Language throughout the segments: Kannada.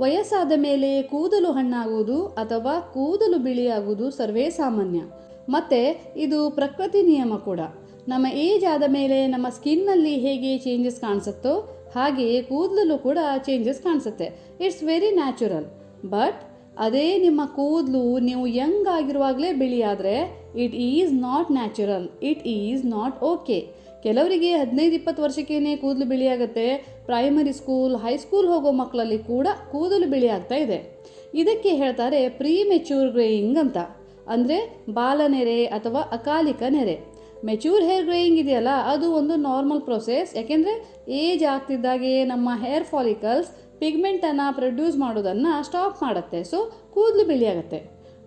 ವಯಸ್ಸಾದ ಮೇಲೆ ಕೂದಲು ಹಣ್ಣಾಗುವುದು ಅಥವಾ ಕೂದಲು ಬಿಳಿಯಾಗುವುದು ಸರ್ವೇ ಸಾಮಾನ್ಯ. ಮತ್ತು ಇದು ಪ್ರಕೃತಿ ನಿಯಮ ಕೂಡ. ನಮ್ಮ ಏಜ್ ಆದ ಮೇಲೆ ನಮ್ಮ ಸ್ಕಿನ್ನಲ್ಲಿ ಹೇಗೆ ಚೇಂಜಸ್ ಕಾಣಿಸುತ್ತೋ ಹಾಗೆಯೇ ಕೂದಲಲ್ಲೂ ಕೂಡ ಚೇಂಜಸ್ ಕಾಣಿಸುತ್ತೆ. It's very natural. ಬಟ್ ಅದೇ ನಿಮ್ಮ ಕೂದಲು ನೀವು ಯಂಗ್ ಆಗಿರುವಾಗಲೇ ಬಿಳಿಯಾದರೆ it is not natural, it is not okay. ಕೆಲವರಿಗೆ 15-20 ವರ್ಷಕ್ಕೇನೆ ಕೂದಲು ಬಿಳಿಯಾಗುತ್ತೆ. ಪ್ರೈಮರಿ ಸ್ಕೂಲ್, ಹೈಸ್ಕೂಲ್ ಹೋಗೋ ಮಕ್ಕಳಲ್ಲಿ ಕೂಡ ಕೂದಲು ಬಿಳಿಯಾಗ್ತಾ ಇದೆ. ಇದಕ್ಕೆ ಹೇಳ್ತಾರೆ ಪ್ರೀ ಮೆಚ್ಯೂರ್ ಗ್ರೇಯಿಂಗ್ ಅಂತ, ಅಂದರೆ ಬಾಲನೆರೆ ಅಥವಾ ಅಕಾಲಿಕ ನೆರೆ. ಮೆಚ್ಯೂರ್ ಹೇರ್ ಗ್ರೇಯಿಂಗ್ ಇದೆಯಲ್ಲ, ಅದು ಒಂದು ನಾರ್ಮಲ್ ಪ್ರೊಸೆಸ್. ಯಾಕೆಂದರೆ ಏಜ್ ಆಗ್ತಿದ್ದಾಗೆ ನಮ್ಮ ಹೇರ್ ಫಾಲಿಕಲ್ಸ್ ಪಿಗ್ಮೆಂಟನ್ನು ಪ್ರೊಡ್ಯೂಸ್ ಮಾಡೋದನ್ನು ಸ್ಟಾಪ್ ಮಾಡುತ್ತೆ. ಸೊ ಕೂದಲು ಬಿಳಿಯಾಗುತ್ತೆ.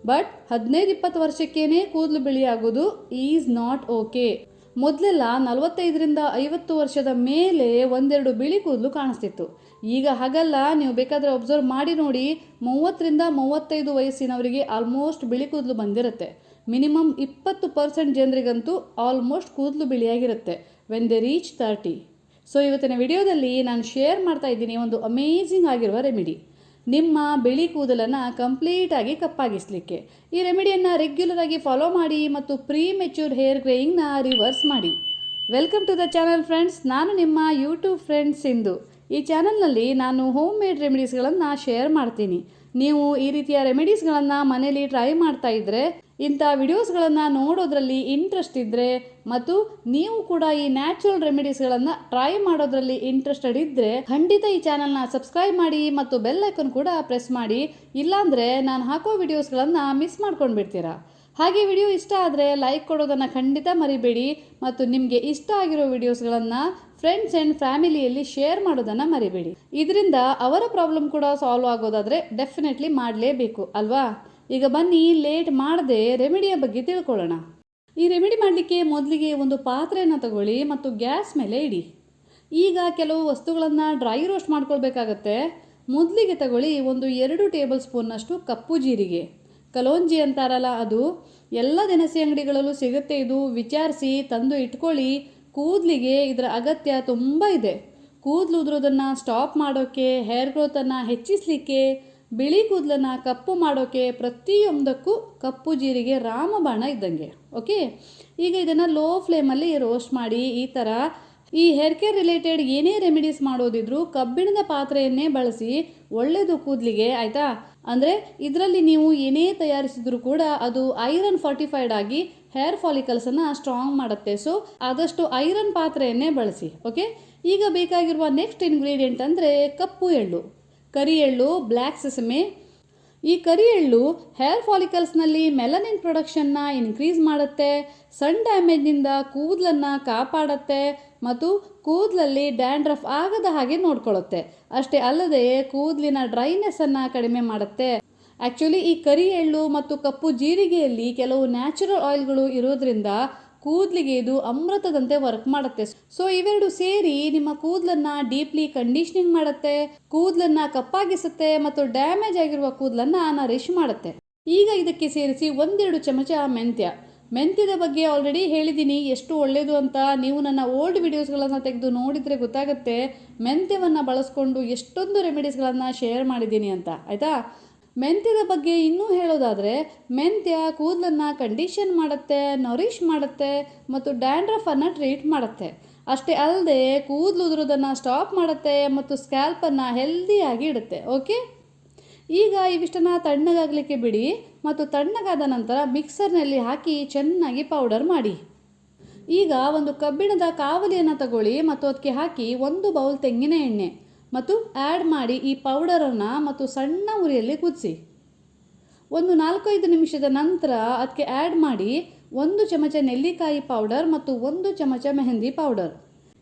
ಬಟ್ 15-20 ವರ್ಷಕ್ಕೇನೆ ಕೂದಲು ಬಿಳಿಯಾಗೋದು ಈಸ್ ನಾಟ್ ಓಕೆ. ಮೊದಲೆಲ್ಲ 45-50 ವರ್ಷದ ಮೇಲೆ ಒಂದೆರಡು ಬಿಳಿ ಕೂದಲು ಕಾಣಿಸ್ತಿತ್ತು. ಈಗ ಹಾಗಲ್ಲ. ನೀವು ಬೇಕಾದರೆ ಒಬ್ಸರ್ವ್ ಮಾಡಿ ನೋಡಿ, 30-35 ವಯಸ್ಸಿನವರಿಗೆ ಆಲ್ಮೋಸ್ಟ್ ಬಿಳಿ ಕೂದಲು ಬಂದಿರುತ್ತೆ. ಮಿನಿಮಮ್ 20% ಜನರಿಗಂತೂ ಆಲ್ಮೋಸ್ಟ್ ಕೂದಲು ಬಿಳಿಯಾಗಿರುತ್ತೆ ವೆನ್ ದೆ ರೀಚ್ 30. ಸೊ ಇವತ್ತಿನ ವಿಡಿಯೋದಲ್ಲಿ ನಾನು ಶೇರ್ ಮಾಡ್ತಾ ಇದ್ದೀನಿ ಒಂದು ಅಮೇಝಿಂಗ್ ಆಗಿರುವ ರೆಮಿಡಿ, ನಿಮ್ಮ ಬಿಳಿ ಕೂದಲನ್ನು ಕಂಪ್ಲೀಟಾಗಿ ಕಪ್ಪಾಗಿಸಲಿಕ್ಕೆ. ಈ ರೆಮಿಡಿಯನ್ನು ರೆಗ್ಯುಲರ್ ಆಗಿ ಫಾಲೋ ಮಾಡಿ ಮತ್ತು ಪ್ರೀ ಮೆಚ್ಯೂರ್ ಹೇರ್ ಗ್ರೇಯಿಂಗ್ನ ರಿವರ್ಸ್ ಮಾಡಿ. Welcome to the channel friends. ನಾನು ನಿಮ್ಮ ಯೂಟ್ಯೂಬ್ ಫ್ರೆಂಡ್ ಸಿಂಧು. ಈ ಚಾನಲ್ನಲ್ಲಿ ನಾನು ಹೋಮ್ ಮೇಡ್ ರೆಮಿಡೀಸ್ಗಳನ್ನು ಶೇರ್ ಮಾಡ್ತೀನಿ. ನೀವು ಈ ರೀತಿಯ ರೆಮಿಡೀಸ್ಗಳನ್ನು ಮನೇಲಿ ಟ್ರೈ ಮಾಡ್ತಾ ಇದ್ದರೆ, ಇಂಥ ವಿಡಿಯೋಸ್ಗಳನ್ನು ನೋಡೋದ್ರಲ್ಲಿ ಇಂಟ್ರೆಸ್ಟ್ ಇದ್ದರೆ ಮತ್ತು ನೀವು ಕೂಡ ಈ ನ್ಯಾಚುರಲ್ ರೆಮಿಡೀಸ್ಗಳನ್ನು ಟ್ರೈ ಮಾಡೋದ್ರಲ್ಲಿ ಇಂಟ್ರೆಸ್ಟೆಡ್ ಇದ್ದರೆ ಖಂಡಿತ ಈ ಚಾನಲ್ನ ಸಬ್ಸ್ಕ್ರೈಬ್ ಮಾಡಿ ಮತ್ತು ಬೆಲ್ ಐಕನ್ ಕೂಡ ಪ್ರೆಸ್ ಮಾಡಿ. ಇಲ್ಲಾಂದರೆ ನಾನು ಹಾಕೋ ವಿಡಿಯೋಸ್ಗಳನ್ನು ಮಿಸ್ ಮಾಡ್ಕೊಂಡು ಬಿಡ್ತೀರಾ. ಹಾಗೆ ವಿಡಿಯೋ ಇಷ್ಟ ಆದರೆ ಲೈಕ್ ಕೊಡೋದನ್ನು ಖಂಡಿತ ಮರಿಬೇಡಿ ಮತ್ತು ನಿಮಗೆ ಇಷ್ಟ ಆಗಿರೋ ವಿಡಿಯೋಸ್ಗಳನ್ನು ಫ್ರೆಂಡ್ಸ್ ಆ್ಯಂಡ್ ಫ್ಯಾಮಿಲಿಯಲ್ಲಿ ಶೇರ್ ಮಾಡೋದನ್ನು ಮರಿಬೇಡಿ. ಇದರಿಂದ ಅವರ ಪ್ರಾಬ್ಲಮ್ ಕೂಡ ಸಾಲ್ವ್ ಆಗೋದಾದರೆ ಡೆಫಿನೆಟ್ಲಿ ಮಾಡಲೇಬೇಕು ಅಲ್ವಾ. ಈಗ ಬನ್ನಿ ಲೇಟ್ ಮಾಡದೆ ರೆಮಿಡಿಯ ಬಗ್ಗೆ ತಿಳ್ಕೊಳ್ಳೋಣ. ಈ ರೆಮಿಡಿ ಮಾಡಲಿಕ್ಕೆ ಮೊದಲಿಗೆ ಒಂದು ಪಾತ್ರೆಯನ್ನು ತಗೊಳ್ಳಿ ಮತ್ತು ಗ್ಯಾಸ್ ಮೇಲೆ ಇಡಿ. ಈಗ ಕೆಲವು ವಸ್ತುಗಳನ್ನು ಡ್ರೈ ರೋಸ್ಟ್ ಮಾಡ್ಕೊಳ್ಬೇಕಾಗತ್ತೆ. ಮೊದಲಿಗೆ ತಗೊಳ್ಳಿ ಒಂದು 2 ಟೇಬಲ್ ಸ್ಪೂನ್ನಷ್ಟು ಕಪ್ಪು ಜೀರಿಗೆ. ಕಲೋಂಜಿ ಅಂತಾರಲ್ಲ ಅದು. ಎಲ್ಲ ದಿನಸಿ ಅಂಗಡಿಗಳಲ್ಲೂ ಸಿಗುತ್ತೆ ಇದು. ವಿಚಾರಿಸಿ ತಂದು ಇಟ್ಕೊಳ್ಳಿ. ಕೂದಲಿಗೆ ಇದರ ಅಗತ್ಯ ತುಂಬ ಇದೆ. ಕೂದಲು ಉದುರೋದನ್ನು ಸ್ಟಾಪ್ ಮಾಡೋಕ್ಕೆ, ಹೇರ್ ಗ್ರೋತನ್ನು ಹೆಚ್ಚಿಸಲಿಕ್ಕೆ, ಬಿಳಿ ಕೂದಲನ್ನು ಕಪ್ಪು ಮಾಡೋಕ್ಕೆ, ಪ್ರತಿಯೊಂದಕ್ಕೂ ಕಪ್ಪು ಜೀರಿಗೆ ರಾಮಬಾಣ ಇದ್ದಂಗೆ. ಓಕೆ, ಈಗ ಇದನ್ನು ಲೋ ಫ್ಲೇಮಲ್ಲಿ ರೋಸ್ಟ್ ಮಾಡಿ. ಈ ಹೇರ್ ಕೇರ್ ರಿಲೇಟೆಡ್ ಏನೇ ರೆಮಿಡೀಸ್ ಮಾಡೋದಿದ್ರು ಕಬ್ಬಿಣದ ಪಾತ್ರೆಯನ್ನೇ ಬಳಸಿ, ಒಳ್ಳೆಯದು ಕೂದಲಿಗೆ, ಆಯಿತಾ. ಅಂದರೆ ಇದರಲ್ಲಿ ನೀವು ಏನೇ ತಯಾರಿಸಿದ್ರು ಕೂಡ ಅದು ಐರನ್ ಫಾರ್ಟಿಫೈಡ್ ಆಗಿ ಹೇರ್ ಫಾಲಿಕಲ್ಸನ್ನು ಸ್ಟ್ರಾಂಗ್ ಮಾಡುತ್ತೆ. ಸೊ ಆದಷ್ಟು ಐರನ್ ಪಾತ್ರೆಯನ್ನೇ ಬಳಸಿ. ಓಕೆ, ಈಗ ಬೇಕಾಗಿರುವ ನೆಕ್ಸ್ಟ್ ಇಂಗ್ರೀಡಿಯೆಂಟ್ ಅಂದರೆ ಕಪ್ಪು ಎಳ್ಳು, ಕರಿ ಎಳ್ಳು, ಬ್ಲ್ಯಾಕ್ ಸೆಸಮೆ. ಈ ಕರಿ ಎಳ್ಳು ಹೇರ್ ಫಾಲಿಕಲ್ಸ್ನಲ್ಲಿ ಮೆಲನಿನ್ ಪ್ರೊಡಕ್ಷನ್ನ ಇನ್ಕ್ರೀಸ್ ಮಾಡುತ್ತೆ, ಸನ್ ಡ್ಯಾಮೇಜ್ನಿಂದ ಕೂದಲನ್ನು ಕಾಪಾಡುತ್ತೆ ಮತ್ತು ಕೂದಲಲ್ಲಿ ಡ್ಯಾಂಡ್ರಫ್ ಆಗದ ಹಾಗೆ ನೋಡ್ಕೊಳ್ಳುತ್ತೆ. ಅಷ್ಟೇ ಅಲ್ಲದೆ ಕೂದಲಿನ ಡ್ರೈನೆಸ್ಸನ್ನು ಕಡಿಮೆ ಮಾಡುತ್ತೆ. ಆ್ಯಕ್ಚುಲಿ ಈ ಕರಿ ಎಳ್ಳು ಮತ್ತು ಕಪ್ಪು ಜೀರಿಗೆಯಲ್ಲಿ ಕೆಲವು ನ್ಯಾಚುರಲ್ ಆಯಿಲ್ಗಳು ಇರೋದ್ರಿಂದ ಕೂದಲಿಗೆ ಇದು ಅಮೃತದಂತೆ ವರ್ಕ್ ಮಾಡುತ್ತೆ. ಸೊ ಇವೆರಡು ಸೇರಿ ನಿಮ್ಮ ಕೂದಲನ್ನು ಡೀಪ್ಲಿ ಕಂಡೀಷನಿಂಗ್ ಮಾಡುತ್ತೆ, ಕೂದಲನ್ನು ಕಪ್ಪಾಗಿಸುತ್ತೆ ಮತ್ತು ಡ್ಯಾಮೇಜ್ ಆಗಿರುವ ಕೂದಲನ್ನು ನರಿಶ್ ಮಾಡುತ್ತೆ. ಈಗ ಇದಕ್ಕೆ ಸೇರಿಸಿ 1-2 ಚಮಚ ಮೆಂತ್ಯದ ಬಗ್ಗೆ ಆಲ್ರೆಡಿ ಹೇಳಿದ್ದೀನಿ ಎಷ್ಟು ಒಳ್ಳೆಯದು ಅಂತ. ನೀವು ನನ್ನ ಓಲ್ಡ್ ವಿಡಿಯೋಸ್ಗಳನ್ನು ತೆಗೆದು ನೋಡಿದರೆ ಗೊತ್ತಾಗುತ್ತೆ ಮೆಂತ್ಯವನ್ನು ಬಳಸ್ಕೊಂಡು ಎಷ್ಟೊಂದು ರೆಮಿಡೀಸ್ಗಳನ್ನು ಶೇರ್ ಮಾಡಿದ್ದೀನಿ ಅಂತ, ಆಯಿತಾ. ಮೆಂತ್ಯದ ಬಗ್ಗೆ ಇನ್ನೂ ಹೇಳೋದಾದರೆ, ಮೆಂತ್ಯ ಕೂದಲನ್ನು ಕಂಡೀಷನ್ ಮಾಡುತ್ತೆ, ನರಿಶ್ ಮಾಡುತ್ತೆ ಮತ್ತು ಡ್ಯಾಂಡ್ರಫನ್ನು ಟ್ರೀಟ್ ಮಾಡುತ್ತೆ. ಅಷ್ಟೇ ಅಲ್ಲದೆ ಕೂದಲು ಉದುರೋದನ್ನು ಸ್ಟಾಪ್ ಮಾಡುತ್ತೆ ಮತ್ತು ಸ್ಕ್ಯಾಲ್ಪನ್ನು ಹೆಲ್ದಿಯಾಗಿ ಇಡುತ್ತೆ. ಓಕೆ, ಈಗ ಇವಿಷ್ಟನ್ನು ತಣ್ಣಗಾಗಲಿಕ್ಕೆ ಬಿಡಿ ಮತ್ತು ತಣ್ಣಗಾದ ನಂತರ ಮಿಕ್ಸರ್ನಲ್ಲಿ ಹಾಕಿ ಚೆನ್ನಾಗಿ ಪೌಡರ್ ಮಾಡಿ. ಈಗ ಒಂದು ಕಬ್ಬಿಣದ ಕಾವಲಿಯನ್ನು ತಗೊಳ್ಳಿ ಮತ್ತು ಅದಕ್ಕೆ ಹಾಕಿ 1 ಬೌಲ್ ತೆಂಗಿನ ಎಣ್ಣೆ ಮತ್ತು ಆ್ಯಡ್ ಮಾಡಿ ಈ ಪೌಡರನ್ನು ಮತ್ತು ಸಣ್ಣ ಉರಿಯಲ್ಲಿ ಕುದಿಸಿ. ಒಂದು 4-5 ನಿಮಿಷದ ನಂತರ ಅದಕ್ಕೆ ಆ್ಯಡ್ ಮಾಡಿ 1 ಚಮಚ ನೆಲ್ಲಿಕಾಯಿ ಪೌಡರ್ ಮತ್ತು 1 ಚಮಚ ಮೆಹಂದಿ ಪೌಡರ್.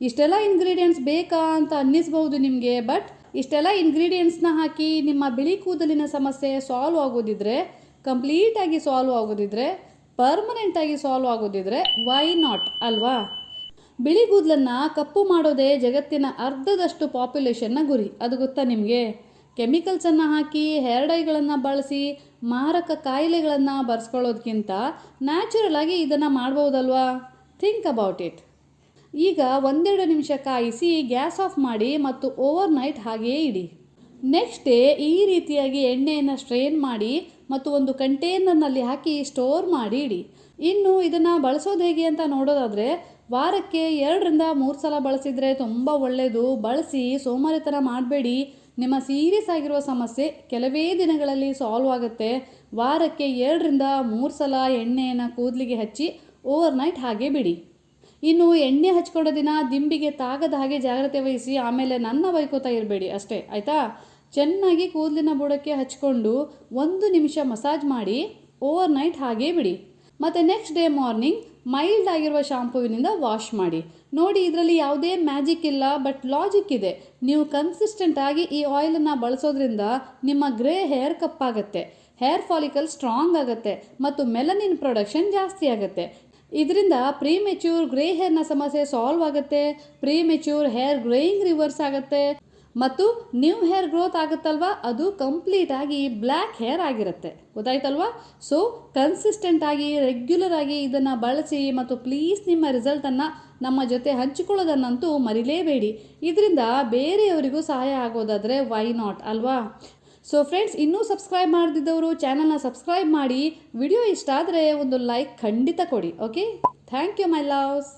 ಇಷ್ಟೆಲ್ಲ ಇಂಗ್ರೀಡಿಯೆಂಟ್ಸ್ ಬೇಕಾ ಅಂತ ಅನ್ನಿಸ್ಬಹುದು ನಿಮಗೆ. ಬಟ್ ಇಷ್ಟೆಲ್ಲ ಇಂಗ್ರೀಡಿಯೆಂಟ್ಸ್ನ ಹಾಕಿ ನಿಮ್ಮ ಬಿಳಿ ಕೂದಲಿನ ಸಮಸ್ಯೆ ಸಾಲ್ವ್ ಆಗೋದಿದ್ರೆ, ಕಂಪ್ಲೀಟಾಗಿ ಸಾಲ್ವ್ ಆಗೋದಿದ್ರೆ, ಪರ್ಮನೆಂಟಾಗಿ ಸಾಲ್ವ್ ಆಗೋದಿದ್ರೆ ವೈ ನಾಟ್ ಅಲ್ವಾ. ಬಿಳಿ ಕೂದಲನ್ನು ಕಪ್ಪು ಮಾಡೋದೇ ಜಗತ್ತಿನ ಅರ್ಧದಷ್ಟು ಪಾಪ್ಯುಲೇಷನ್ನ ಗುರಿ. ಅದು ಗೊತ್ತಾ ನಿಮಗೆ. ಕೆಮಿಕಲ್ಸನ್ನು ಹಾಕಿ ಹೇರ್ ಡೈಗಳನ್ನು ಬಳಸಿ ಮಾರಕ ಕಾಯಿಲೆಗಳನ್ನು ಬರ್ಸ್ಕೊಳ್ಳೋದಕ್ಕಿಂತ ನ್ಯಾಚುರಲ್ ಆಗಿ ಇದನ್ನು ಮಾಡ್ಬೋದಲ್ವಾ. Think about it. ಈಗ 1-2 ನಿಮಿಷ ಕಾಯಿಸಿ ಗ್ಯಾಸ್ ಆಫ್ ಮಾಡಿ ಮತ್ತು ಓವರ್ ನೈಟ್ ಹಾಗೆಯೇ ಇಡಿ. ನೆಕ್ಸ್ಟ್ ಡೇ ಈ ರೀತಿಯಾಗಿ ಎಣ್ಣೆಯನ್ನು ಸ್ಟ್ರೈನ್ ಮಾಡಿ ಮತ್ತು ಒಂದು ಕಂಟೈನರ್ನಲ್ಲಿ ಹಾಕಿ ಸ್ಟೋರ್ ಮಾಡಿ ಇಡಿ. ಇನ್ನು ಇದನ್ನು ಬಳಸೋದು ಹೇಗೆ ಅಂತ ನೋಡೋದಾದರೆ, ವಾರಕ್ಕೆ 2-3 ಸಲ ಬಳಸಿದರೆ ತುಂಬ ಒಳ್ಳೆಯದು. ಬಳಸಿ ಸೋಮಾರಿತನ ಮಾಡಬೇಡಿ. ನಿಮ್ಮ ಸೀರಿಯಸ್ ಆಗಿರುವ ಸಮಸ್ಯೆ ಕೆಲವೇ ದಿನಗಳಲ್ಲಿ ಸಾಲ್ವ್ ಆಗುತ್ತೆ. ವಾರಕ್ಕೆ 2-3 ಸಲ ಎಣ್ಣೆಯನ್ನು ಕೂದಲಿಗೆ ಹಚ್ಚಿ ಓವರ್ನೈಟ್ ಹಾಗೆ ಬಿಡಿ. ಇನ್ನು ಎಣ್ಣೆ ಹಚ್ಕೊಳ್ಳೋ ದಿನ ದಿಂಬಿಗೆ ತಾಗದ ಹಾಗೆ ಜಾಗ್ರತೆ ವಹಿಸಿ. ಆಮೇಲೆ ನನ್ನ ಬೈಕೋತಾ ಇರಬೇಡಿ ಅಷ್ಟೇ, ಆಯಿತಾ? ಚೆನ್ನಾಗಿ ಕೂದಲಿನ ಬುಡಕ್ಕೆ ಹಚ್ಕೊಂಡು 1 ನಿಮಿಷ ಮಸಾಜ್ ಮಾಡಿ ಓವರ್ನೈಟ್ ಹಾಗೇ ಬಿಡಿ. ಮತ್ತು ನೆಕ್ಸ್ಟ್ ಡೇ ಮಾರ್ನಿಂಗ್ ಮೈಲ್ಡ್ ಆಗಿರುವ ಶಾಂಪೂವಿನಿಂದ ವಾಶ್ ಮಾಡಿ. ನೋಡಿ, ಇದರಲ್ಲಿ ಯಾವುದೇ ಮ್ಯಾಜಿಕ್ ಇಲ್ಲ, ಬಟ್ ಲಾಜಿಕ್ ಇದೆ. ನೀವು ಕನ್ಸಿಸ್ಟೆಂಟ್ ಆಗಿ ಈ ಆಯಿಲನ್ನು ಬಳಸೋದ್ರಿಂದ ನಿಮ್ಮ ಗ್ರೇ ಹೇರ್ ಕಪ್ಪಾಗುತ್ತೆ, ಹೇರ್ ಫಾಲಿಕಲ್ ಸ್ಟ್ರಾಂಗ್ ಆಗುತ್ತೆ ಮತ್ತು ಮೆಲನಿನ್ ಪ್ರೊಡಕ್ಷನ್ ಜಾಸ್ತಿ ಆಗುತ್ತೆ. ಇದರಿಂದ ಪ್ರೀಮೆಚ್ಯೂರ್ ಗ್ರೇ ಹೇರ್ನ ಸಮಸ್ಯೆ ಸಾಲ್ವ್ ಆಗುತ್ತೆ. ಪ್ರೀಮೆಚ್ಯೂರ್ ಹೇರ್ ಗ್ರೇಯಿಂಗ್ ರಿವರ್ಸ್ ಆಗುತ್ತೆ ಮತ್ತು ನ್ಯೂ ಹೇರ್ ಗ್ರೋತ್ ಆಗುತ್ತಲ್ವ, ಅದು ಕಂಪ್ಲೀಟ್ ಆಗಿ ಬ್ಲ್ಯಾಕ್ ಹೇರ್ ಆಗಿರುತ್ತೆ. ಗೊತ್ತಾಯ್ತಲ್ವಾ? ಸೊ ಕನ್ಸಿಸ್ಟೆಂಟ್ ಆಗಿ ರೆಗ್ಯುಲರ್ ಆಗಿ ಇದನ್ನು ಬಳಸಿ ಮತ್ತು ಪ್ಲೀಸ್ ನಿಮ್ಮ ರಿಸಲ್ಟನ್ನು ನಮ್ಮ ಜೊತೆ ಹಂಚಿಕೊಳ್ಳೋದನ್ನಂತೂ ಮರಿಲೇಬೇಡಿ. ಇದರಿಂದ ಬೇರೆಯವರಿಗೂ ಸಹಾಯ ಆಗೋದಾದರೆ ವೈ ನಾಟ್ ಅಲ್ವಾ? ಸೊ ಫ್ರೆಂಡ್ಸ್, ಇನ್ನೂ ಸಬ್ಸ್ಕ್ರೈಬ್ ಮಾಡದಿದ್ದವರು ಚಾನಲ್ನ ಸಬ್ಸ್ಕ್ರೈಬ್ ಮಾಡಿ. ವಿಡಿಯೋ ಇಷ್ಟ ಆದರೆ ಒಂದು ಲೈಕ್ ಖಂಡಿತ ಕೊಡಿ. Okay, thank you my loves.